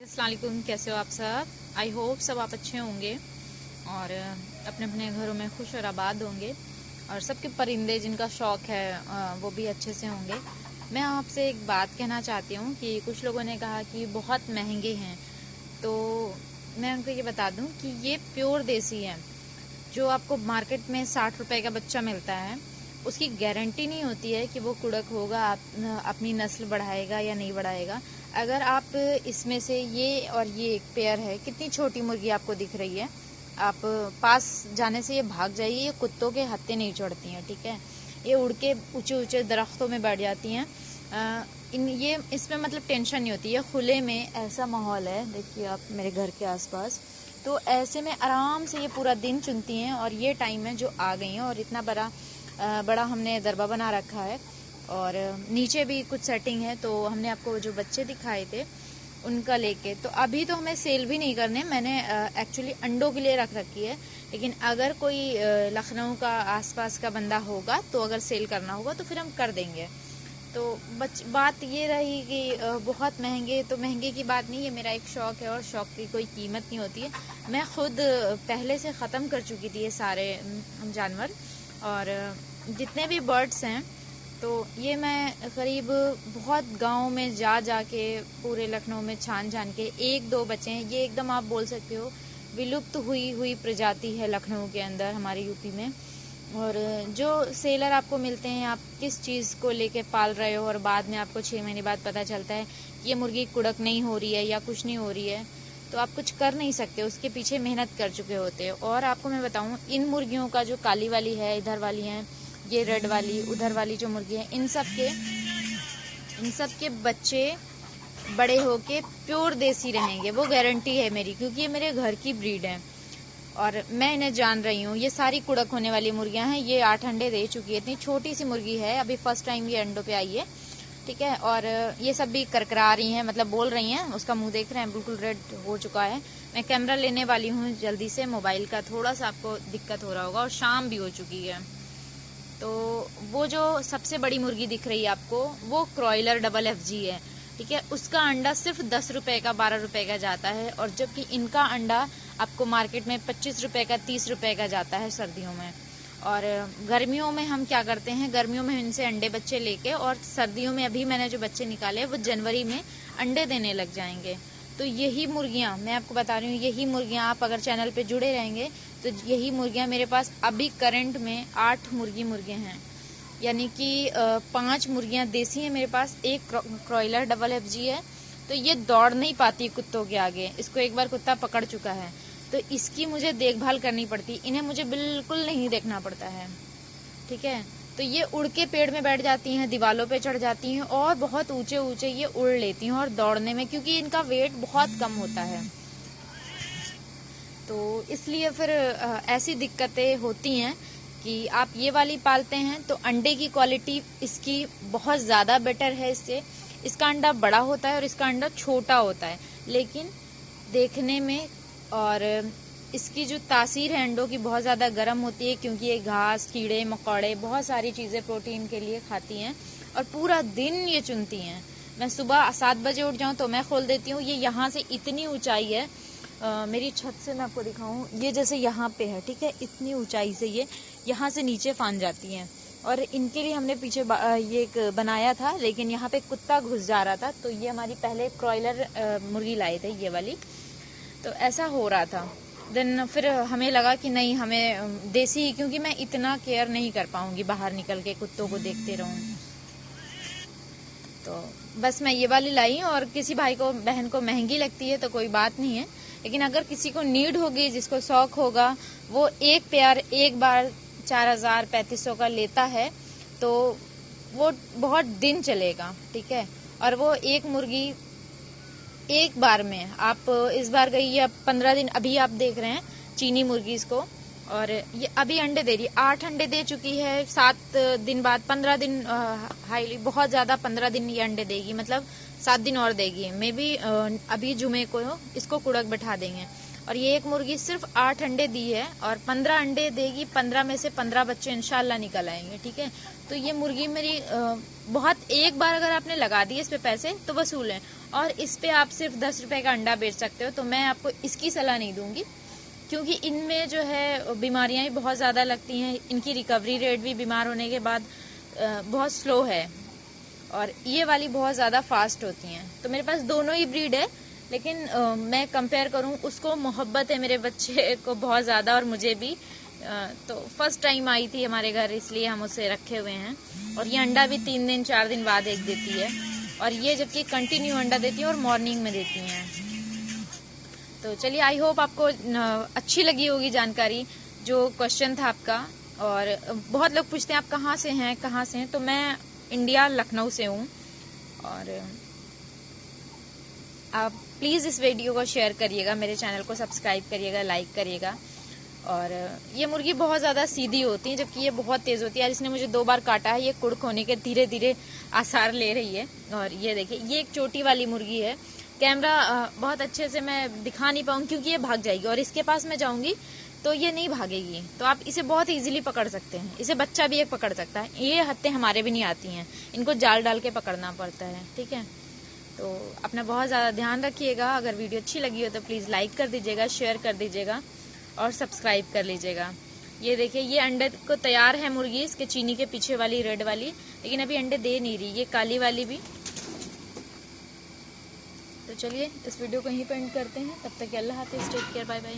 अस्सलाम वालेकुम, कैसे हो आप सब। आई होप सब आप अच्छे होंगे और अपने अपने घरों में खुश और आबाद होंगे और सबके परिंदे जिनका शौक है वो भी अच्छे से होंगे। मैं आपसे एक बात कहना चाहती हूँ कि कुछ लोगों ने कहा कि बहुत महंगे हैं, तो मैं उनको ये बता दूँ कि ये प्योर देसी है। जो आपको मार्केट में 60 रुपए का बच्चा मिलता है, उसकी गारंटी नहीं होती है कि वो कुड़क होगा, अपनी नस्ल बढ़ाएगा या नहीं बढ़ाएगा। अगर आप इसमें से ये और ये एक पेयर है, कितनी छोटी मुर्गी आपको दिख रही है, आप पास जाने से ये भाग जाइए। ये कुत्तों के हत्थे नहीं चढ़ती हैं, ठीक है। ये उड़ के ऊंचे ऊंचे दरख्तों में बैठ जाती हैं। ये इसमें मतलब टेंशन नहीं होती है। खुले में ऐसा माहौल है, देखिए आप मेरे घर के आसपास, तो ऐसे में आराम से ये पूरा दिन चुनती हैं। और ये टाइम है जो आ गई हैं और इतना बड़ा हमने दरबा बना रखा है और नीचे भी कुछ सेटिंग है। तो हमने आपको जो बच्चे दिखाए थे उनका लेके, तो अभी तो हमें सेल भी नहीं करने, मैंने एक्चुअली अंडों के लिए रख रखी है। लेकिन अगर कोई लखनऊ का आसपास का बंदा होगा तो अगर सेल करना होगा तो फिर हम कर देंगे। तो बात ये रही कि बहुत महंगे, तो महंगे की बात नहीं है, मेरा एक शौक है और शौक की कोई कीमत नहीं होती है। मैं खुद पहले से ख़त्म कर चुकी थी ये सारे जानवर और जितने भी बर्ड्स हैं। तो ये मैं करीब बहुत गाँव में जा के पूरे लखनऊ में छान के एक दो बचे हैं। ये एकदम आप बोल सकते हो विलुप्त हुई प्रजाति है लखनऊ के अंदर, हमारे यूपी में। और जो सेलर आपको मिलते हैं, आप किस चीज़ को लेके पाल रहे हो और बाद में आपको 6 महीने बाद पता चलता है ये मुर्गी कुड़क नहीं हो रही है या कुछ नहीं हो रही है, तो आप कुछ कर नहीं सकते, उसके पीछे मेहनत कर चुके होते हैं। और आपको मैं बताऊं, इन मुर्गियों का जो काली वाली है, इधर वाली हैं, ये रेड वाली, उधर वाली जो मुर्गी है, इन सब के बच्चे बड़े होके प्योर देसी रहेंगे, वो गारंटी है मेरी, क्योंकि ये मेरे घर की ब्रीड है और मैं इन्हें जान रही हूँ। ये सारी कुड़क होने वाली मुर्गियां हैं। ये 8 अंडे दे चुकी है, इतनी छोटी सी मुर्गी है, अभी फर्स्ट टाइम ये अंडों पे आई है, ठीक है। और ये सब भी करकरा रही हैं, मतलब बोल रही हैं। उसका मुंह देख रहे हैं, बिल्कुल रेड हो चुका है। मैं कैमरा लेने वाली हूँ जल्दी से, मोबाइल का थोड़ा सा आपको दिक्कत हो रहा होगा और शाम भी हो चुकी है। तो वो जो सबसे बड़ी मुर्गी दिख रही है आपको, वो क्रॉयलर डबल FG है, ठीक है। उसका अंडा सिर्फ 10 रुपए का, 12 रुपए का जाता है, और जबकि इनका अंडा आपको मार्केट में 25 रुपए का, 30 रुपए का जाता है सर्दियों में। और गर्मियों में हम क्या करते हैं, गर्मियों में इनसे अंडे बच्चे लेके, और सर्दियों में अभी मैंने जो बच्चे निकाले वो जनवरी में अंडे देने लग जाएंगे। तो यही मुर्गियां मैं आपको बता रही हूँ, यही मुर्गियां, आप अगर चैनल पे जुड़े रहेंगे तो यही मुर्गियां मेरे पास अभी करंट में 8 मुर्गे हैं, यानी कि 5 मुर्गियां देसी हैं मेरे पास, एक क्रॉयलर डबल FG है। तो ये दौड़ नहीं पाती कुत्तों के आगे, इसको एक बार कुत्ता पकड़ चुका है, तो इसकी मुझे देखभाल करनी पड़ती, इन्हें मुझे बिल्कुल नहीं देखना पड़ता है, ठीक है। तो ये उड़ के पेड़ में बैठ जाती हैं, दीवालों पे चढ़ जाती हैं और बहुत ऊंचे ऊंचे ये उड़ लेती हैं, और दौड़ने में, क्योंकि इनका वेट बहुत कम होता है, तो इसलिए फिर ऐसी दिक्कतें होती हैं कि आप ये वाली पालते हैं तो अंडे की क्वालिटी इसकी बहुत ज़्यादा बेटर है इससे। इसका अंडा बड़ा होता है और इसका अंडा छोटा होता है, लेकिन देखने में, और इसकी जो तासीर है अंडों की, बहुत ज़्यादा गर्म होती है, क्योंकि ये घास, कीड़े मकोड़े, बहुत सारी चीज़ें प्रोटीन के लिए खाती हैं और पूरा दिन ये चुनती हैं। मैं सुबह 7 बजे उठ जाऊँ तो मैं खोल देती हूँ। ये यहाँ से इतनी ऊंचाई है, मेरी छत से मैं आपको दिखाऊं, ये जैसे यहाँ पे है, ठीक है, इतनी ऊंचाई से ये यहाँ से नीचे फान जाती हैं। और इनके लिए हमने पीछे ये एक बनाया था, लेकिन यहाँ पे कुत्ता घुस जा रहा था, तो ये हमारी पहले क्रॉयलर मुर्गी लाए थे, ये वाली, तो ऐसा हो रहा था। देन फिर हमें लगा कि नहीं, हमें देसी ही, क्योंकि मैं इतना केयर नहीं कर पाऊंगी, बाहर निकल के कुत्तों को देखते रहूं, तो बस मैं ये वाली लाई। और किसी भाई को, बहन को महंगी लगती है तो कोई बात नहीं है, लेकिन अगर किसी को नीड होगी, जिसको शौक होगा, वो एक पेयर एक बार 4000 3500 का लेता है, तो वो बहुत दिन चलेगा, ठीक है। और वो एक मुर्गी एक बार में, आप इस बार गई है 15 दिन, अभी आप देख रहे हैं चीनी मुर्गी इसको, और ये अभी अंडे दे रही है, 8 अंडे दे चुकी है। 7 दिन बाद, 15 दिन, हाईली बहुत ज्यादा 15 दिन ये अंडे देगी, मतलब 7 दिन और देगी, मे बी अभी जुमे को इसको कुड़क बैठा देंगे। और ये एक मुर्गी सिर्फ 8 अंडे दी है और 15 अंडे देगी, 15 में से 15 बच्चे इंशाल्लाह निकल आएंगे, ठीक है। तो ये मुर्गी मेरी बहुत, एक बार अगर आपने लगा दिए इस पे पैसे तो वसूल है। और इस पे आप सिर्फ 10 रुपए का अंडा बेच सकते हो। तो मैं आपको इसकी सलाह नहीं दूंगी, क्योंकि इनमें जो है बीमारियां भी बहुत ज़्यादा लगती हैं। इनकी रिकवरी रेट भी बीमार होने के बाद बहुत स्लो है, और ये वाली बहुत ज़्यादा फास्ट होती हैं। तो मेरे पास दोनों ही ब्रीड है, लेकिन मैं कंपेयर करूं, उसको मोहब्बत है मेरे बच्चे को बहुत ज़्यादा और मुझे भी। तो फर्स्ट टाइम आई थी हमारे घर, इसलिए हम उसे रखे हुए हैं। और ये अंडा भी 3 दिन 4 दिन बाद एक देती है, और ये जबकि कंटिन्यू अंडा देती है और मॉर्निंग में देती हैं। तो चलिए, आई होप आपको अच्छी लगी होगी जानकारी, जो क्वेश्चन था आपका। और बहुत लोग पूछते हैं आप कहाँ से हैं, तो मैं इंडिया लखनऊ से हूँ। और आप प्लीज़ इस वीडियो को शेयर करिएगा, मेरे चैनल को सब्सक्राइब करिएगा, लाइक करिएगा। और ये मुर्गी बहुत ज़्यादा सीधी होती है, जबकि ये बहुत तेज़ होती है। आज इसने मुझे 2 बार काटा है, ये कुड़क होने के धीरे धीरे आसार ले रही है। और ये देखिए, ये एक छोटी वाली मुर्गी है। कैमरा बहुत अच्छे से मैं दिखा नहीं पाऊंगी क्योंकि ये भाग जाएगी, और इसके पास मैं जाऊंगी तो ये नहीं भागेगी। तो आप इसे बहुत इजीली पकड़ सकते हैं, इसे बच्चा भी एक पकड़ सकता है। ये हत्ते हमारे भी नहीं आती हैं, इनको जाल डाल के पकड़ना पड़ता है। ठीक है, तो अपना बहुत ज़्यादा ध्यान रखिएगा। अगर वीडियो अच्छी लगी हो तो प्लीज़ लाइक कर दीजिएगा, शेयर कर दीजिएगा और सब्सक्राइब कर लीजिएगा। ये देखिए, ये अंडे को तैयार है मुर्गी, इसके चीनी के पीछे वाली रेड वाली, लेकिन अभी अंडे दे नहीं रही। ये काली वाली भी। तो चलिए, इस वीडियो को यहीं पे एंड करते हैं। तब तक अल्लाह हाफिज़, टेक केयर, बाय बाय।